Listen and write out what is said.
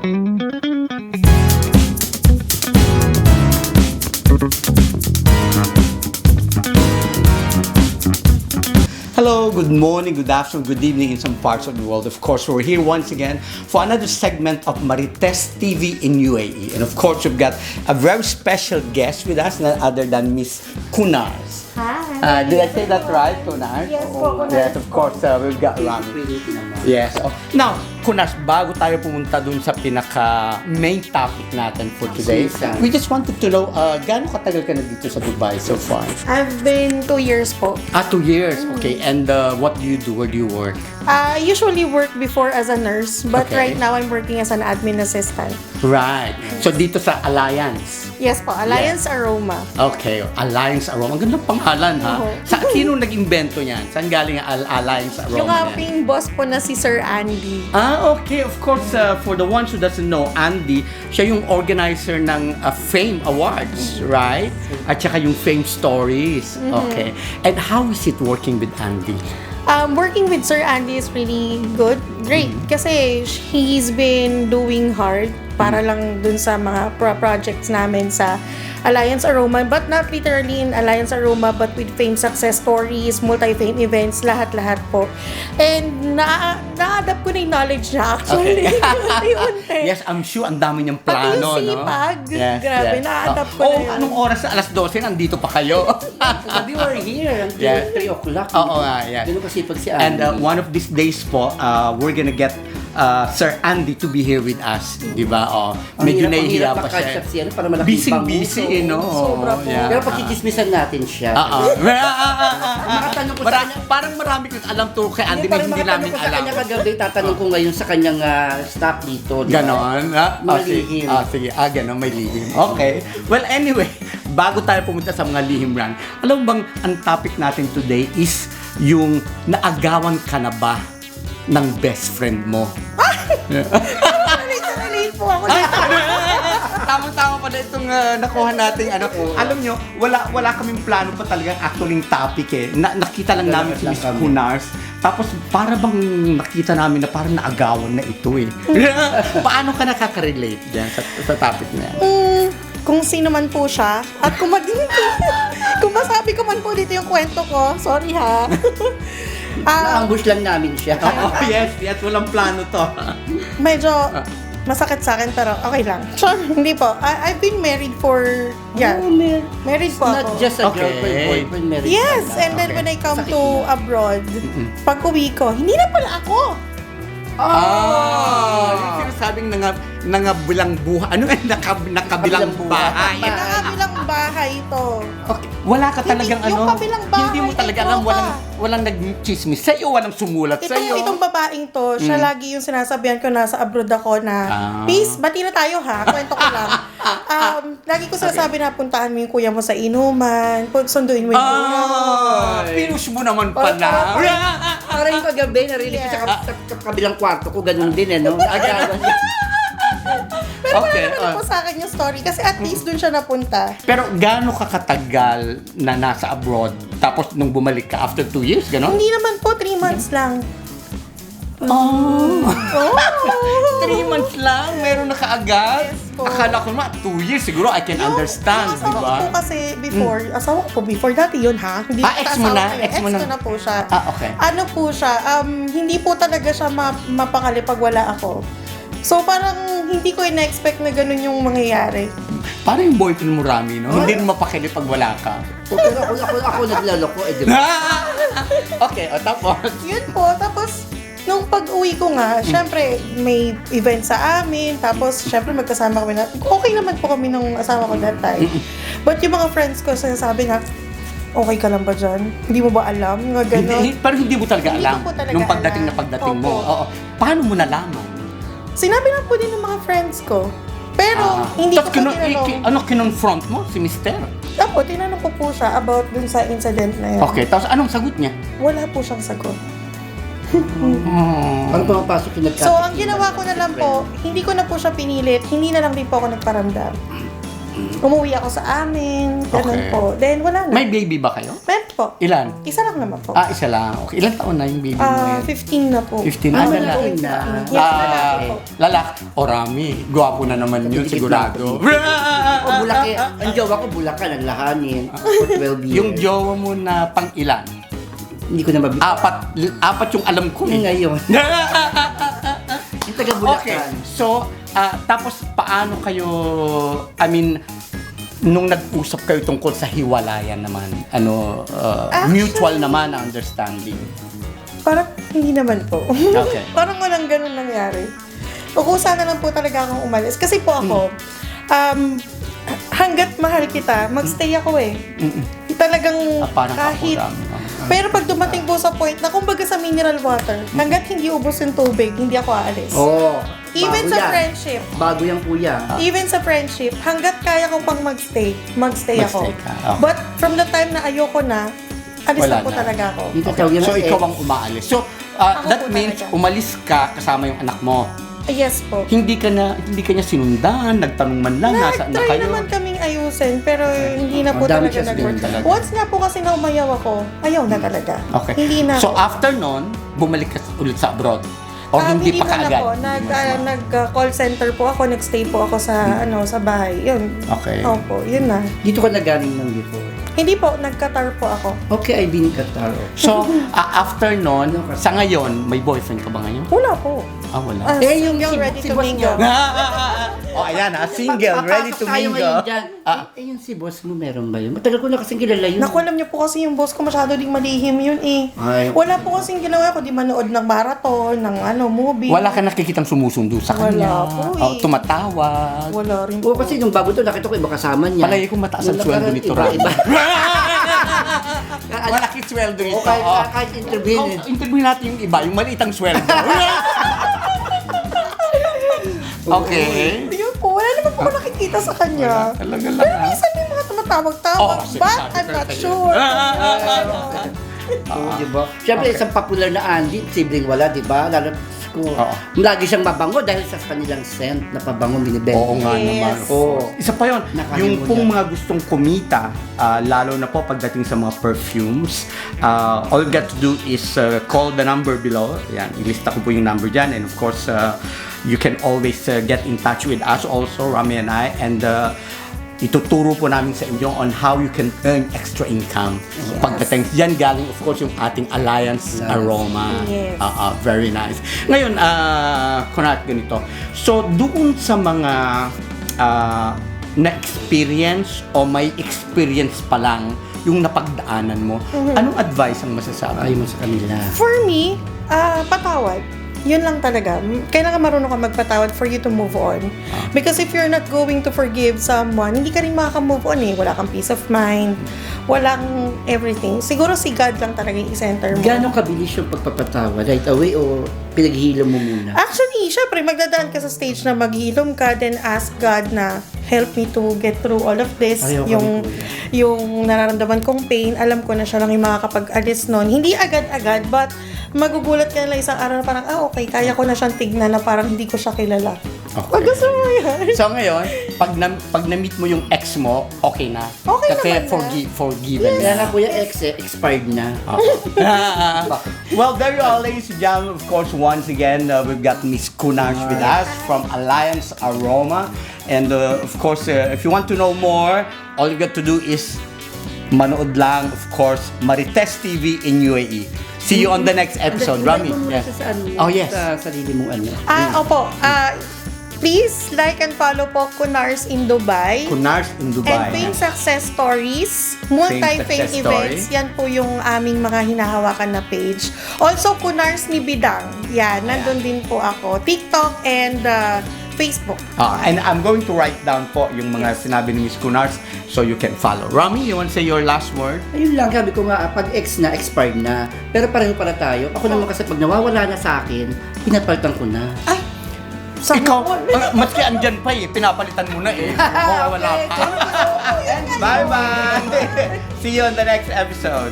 Hello, good morning, good afternoon, good evening in some parts of the world. Of course, we're here once again for another segment of Marites TV in UAE. And of course, we've got a very special guest with us, none other than Miss Kunars. Hi. Did I say that right, Kunars? Yes po, Kunars. Yes, of course, we've got Rami. Yes. Oh. Now, Kunars, bago tayo pumunta dun sa pinaka-main topic natin for today, we just wanted to know, gaano katagal ka na dito sa Dubai so far? I've been 2 years po. 2 years. Okay. And what do you do? Where do you work? I usually worked before as a nurse, but Okay. right now I'm working as an admin assistant. Right. So dito sa Alliance. Yes po, Alliance Aroma. Okay, Alliance Aroma. Ang gandang pangalan, ha? Oo. Sino nag-imbento niyan? Saan galing ang Alliance Aroma? Yung aking boss po na si Sir Andy. Okay. Of course, for the ones who doesn't know, Andy, siya yung organizer ng Fame Awards, right? At saka yung Fame Stories. Okay. And how is it working with Andy? Working with Sir Andy is really good. Great. Kasi he's been doing hard para lang dun sa mga projects namin sa Alliance Aroma, but not literally in Alliance Aroma, but with Fame success stories, multi-fame events, lahat-lahat po. And na-adapt ko na yung knowledge niya actually. Unti-unti. Yes, I'm sure ang dami niyang Pati plano, yung no? sipag. Grabe, na-adapt ko na yun. Anong oras na? Alas 12, nandito pa kayo. We were here until Yeah. 3 o'clock. Oo nga, yeah. Ganun kasi pag si And Andy. one of these days po, we're gonna get Sir Andy to be here with us, di ba? Medyo nahihiya pa siya. Siya para malaking Busy, no? Sobra po. Yeah. Pero pagkikismisan natin siya. Makatanong ko sa kanya. Parang marami kong alam to kay Andy, may hindi namin ko sa alam. kanya kagabi, tatanong ko ngayon sa kanyang staff dito. di ba? Ganon? May Sige. lihim. Sige. Ganon, may lihim. Okay. Well, anyway, bago tayo pumunta sa mga lihim run, alam mo bang ang topic natin today is yung naagawan ka na ba ng best friend mo? Relate po ako dito. Tama-tama pala itong nakuha nating ano. Alam nyo, wala kaming plano pa talagang actually topic eh. Nakita lang namin si Miss Kunars. Tapos para bang nakita namin na parang naagawan na ito eh. Paano ka nakaka-relate dyan sa topic na yan? Kung sino man po siya, at kung kung masabi ko man po dito yung kwento ko, sorry ha. Na-ambush lang namin siya. Yes, walang plano to. Medyo masakit sa akin pero okay lang. Sure, hindi po. I've been married for, married po Not ako. just a Okay. girlfriend, boyfriend, married. Yes, ka na. and then Okay. when I come to abroad, pag uwi ko, hindi na pala ako. Yung sinasabing nangabilang buhay. Ano yung nakabilang bahay? Nakabilang bahay ito. Okay. Wala ka Hindi, talagang yung ano, kabilang bahay, hindi mo talaga may alam, tropa. walang nag-chismis sa'yo, walang sumulat sa'yo. Itong babaeng to, siya lagi yung sinasabihan ko nasa abroad ako na, peace, bati na tayo ha, kwento ko lang. Lagi ko sinasabi na puntahan mo yung kuya mo sa inuman, sunduin mo yung kuya mo. Pinush mo naman pala. Para yung kagabi, narinig ko sa kabilang kwarto ko, ganun din no? Agawan niya. Pero Okay, wala naman po sa akin yung story kasi at least dun siya napunta. Pero gaano ka katagal na nasa abroad, tapos nung bumalik ka after 2 years, gano'n? Hindi naman po, 3 months lang. Oh. Oh! 3 months lang, meron na kaagad. Yes po. Akala ko naman, 2 years, siguro I can understand, Yung di asawa ba? ko po kasi asawa ko po before, dati yun ha. Hindi Ex mo na? Ex Ex mo na? ko na po siya. Okay. Ano po siya, hindi po talaga siya mapakali pag wala ako. So parang hindi ko ina-expect na ganun yung mangyayari. Parang yung boyfriend mo, Rami, no? Hindi rin mapakili pag wala ka. Pero ako naglaloko, di ba? Okay, tapos? Yun po, tapos nung pag-uwi ko nga, syempre may event sa amin, tapos syempre magkasama kami na, okay naman po kami nung asawa ko that time. But yung mga friends ko sinasabi nga, okay ka lang ba dyan? Hindi mo ba alam? Nga gano'n. Pero hindi mo talaga Hindi alam ko po talaga nung pagdating alam. na pagdating mo. Opo. Oo. Paano mo nalaman? Sinabi lang po din ng mga friends ko. Pero hindi ko po tinanong. Kinonfront mo si Mister? Opo, tinanong ko po siya about dun sa incident na yun. Okay, tapos anong sagot niya? Wala po siyang sagot. Ano pumapasok yung nagkataon? So, ang ginawa ko na lang po, hindi ko na po siya pinilit, hindi na lang din po ako nagparamdam. Umuwi ako sa amin, ganun Okay. po. Then wala na. May baby ba kayo? Meron po. Ilan? Isa lang naman po. Isa lang. Okay. Ilan taon na yung baby mo ngayon? 15 na po. 15 Ah, na malaki lalaki. na. Yes, lalaki po. Lalaki. O Rami. Gwapo na naman yun, Dikit sigurado. O Bulaki, ang jowa ko Bulacan, ang lahanin. For 12 years. Yung jowa mo na pang ilan? Hindi ko na mabigyan. Apat yung alam ko eh. Ngayon. Yung taga Okay. Bulacan. So, tapos paano kayo, nung nag-usap kayo tungkol sa hiwalayan naman, mutual naman ang understanding. Parang hindi naman po. Okay. Parang walang ganun nangyari. Ukusa na lang po talaga akong umalis. Kasi po ako, hanggat mahal kita, magstay ako eh. Talagang Parang kahit... ako, Rami. Pero pag dumating po sa point na kumbaga sa mineral water, hanggat hindi ubos yung tubig, hindi ako aalis. Oo. Even bago sa yan. friendship, Bago yung kuya. even sa friendship, hanggat kaya ko pang magstay ako. Magstay ka, okay. But from the time na ayoko na, alis Wala na po na. talaga ako. Yung tatawag yun So, na ikaw ang umaalis. So, Ako that po means talaga. umalis ka kasama yung anak mo. Yes po. Hindi ka niya sinundan, nagtanong man lang, nasaan na Nag-try kayo? naman kaming ayusin, pero hindi na po Ang dami talaga siya nag-work. din talaga. Once nga po kasi na umayaw ako, ayaw na talaga. Okay. Hindi na So, po. after nun, bumalik ka ulit sa abroad? O hindi pa na kaagad? po. Nag-call center po ako, nagstay po ako sa sa bahay. Yun. Okay. Opo, yun na. Dito ka na galing ng before. Hindi po, nag-Qatar po ako. Okay, I've been in Qatar. So, after nun, sa ngayon, may boyfriend ka ba ngayon? Wala po. Wala. Yung Single, ready si to boss mingle. niya. Ayan single, ready to Papasok tayo ngayon mingle. dyan. Yung si boss mo, meron ba yun? Matagal ko na kasing kilala yun. Naku, alam niyo po kasi yung boss ko masyado ding malihim yun eh. Ay. Wala po kasing ginawa ko, di manood ng marathon, ng movie. Wala ka nakikitang sumusundo sa Wala kanya. po eh. Tumatawag. Wala rin Oo, po. kasi nung bago to, nakita ko iba kasama niya. Palagi ko mataas ang Nung sweldo nakaraan, nito, iba, Ram. iba. Malaki sweldo nito. O kahit interview. Interview natin yung iba, yung maliit ang sweldo. Okay. Yun po, wala naman po ako nakikita sa kanya. Talaga lang. Pero minsan may mga tumatawag-tawag, Oh, but sinasabi I'm ko not sa'yo. sure. Oo, di ba? Siyempre, isang popular na Andy, sibling wala, di ba? Lalo ko, Oo. lagi siyang mabango dahil sa kanilang scent na pabango binibenta. Oo nga Yes. naman. Oo. Isa pa yun, Nakalimutan. yung pong mga gustong kumita, lalo na po pagdating sa mga perfumes, all you got to do is call the number below. Yan, ilista ko po yung number dyan. And of course, you can always get in touch with us also, Rami and I. And ituturo po namin sa inyo on how you can earn extra income. Pagdating dyan, galing of course yung ating Alliance Aroma. Yes. Very nice. Ngayon, Kunat, ganito. So, doon sa mga na-experience o may experience pa lang yung napagdaanan mo, anong advice ang masasabi? Ayaw mo sa kanila. For me, patawad. Yun lang talaga. Kailangan marunong ka magpatawad for you to move on. Because if you're not going to forgive someone, hindi ka rin makaka-move on eh. Wala kang peace of mind. Walang everything. Siguro si God lang talaga yung center mo. Gano'ng kabilis yung pagpapatawa? Right away o pinaghihilo mo muna? Actually, syempre, magdadaan ka sa stage na maghilom ka, then ask God na help me to get through all of this. Ayaw Yung nararamdaman kong pain, alam ko na siya lang yung makakapag-alis nun. Hindi agad-agad, but magugulat ka na lang isang araw na parang, okay, kaya ko na siyang tignan na parang hindi ko siya kilala. Okay. Pag gusto mo yan. So ngayon, pag na-meet mo yung ex mo, okay na. Okay Kasi naman na. forgiven Kaya na. nga kuya ex expired na. Well, there you are, ladies and gentlemen. Of course, once again, we've got Miss Kunarsh with us from Alliance Aroma. And of course, if you want to know more, all you got to do is manood lang, of course, Marites TV in UAE. See you on the next episode, Rami. Yeah. Oh, yes. Sa sarili mong ano. Opo. Please like and follow po Kunars in Dubai. Kunarsh in Dubai. And Fame Success Stories, Fame multi-fame Success events, Story. yan po yung aming mga hinahawakan na page. Also, Kunars ni Bidang. Yan, nandun din po ako. TikTok and Facebook. And I'm going to write down po yung mga sinabi ni Miss Kunarsh so you can follow. Rami, you want to say your last word? Ayun lang, sabi ko nga, pag ex na, expired na. Pero pareho para tayo. Ako naman kasi pag nawawala na sa akin, pinapalitan ko na. Ay! Sa Ikaw, maski andyan pa eh, pinapalitan mo na eh. Wala ka. Bye-bye! See you on the next episode.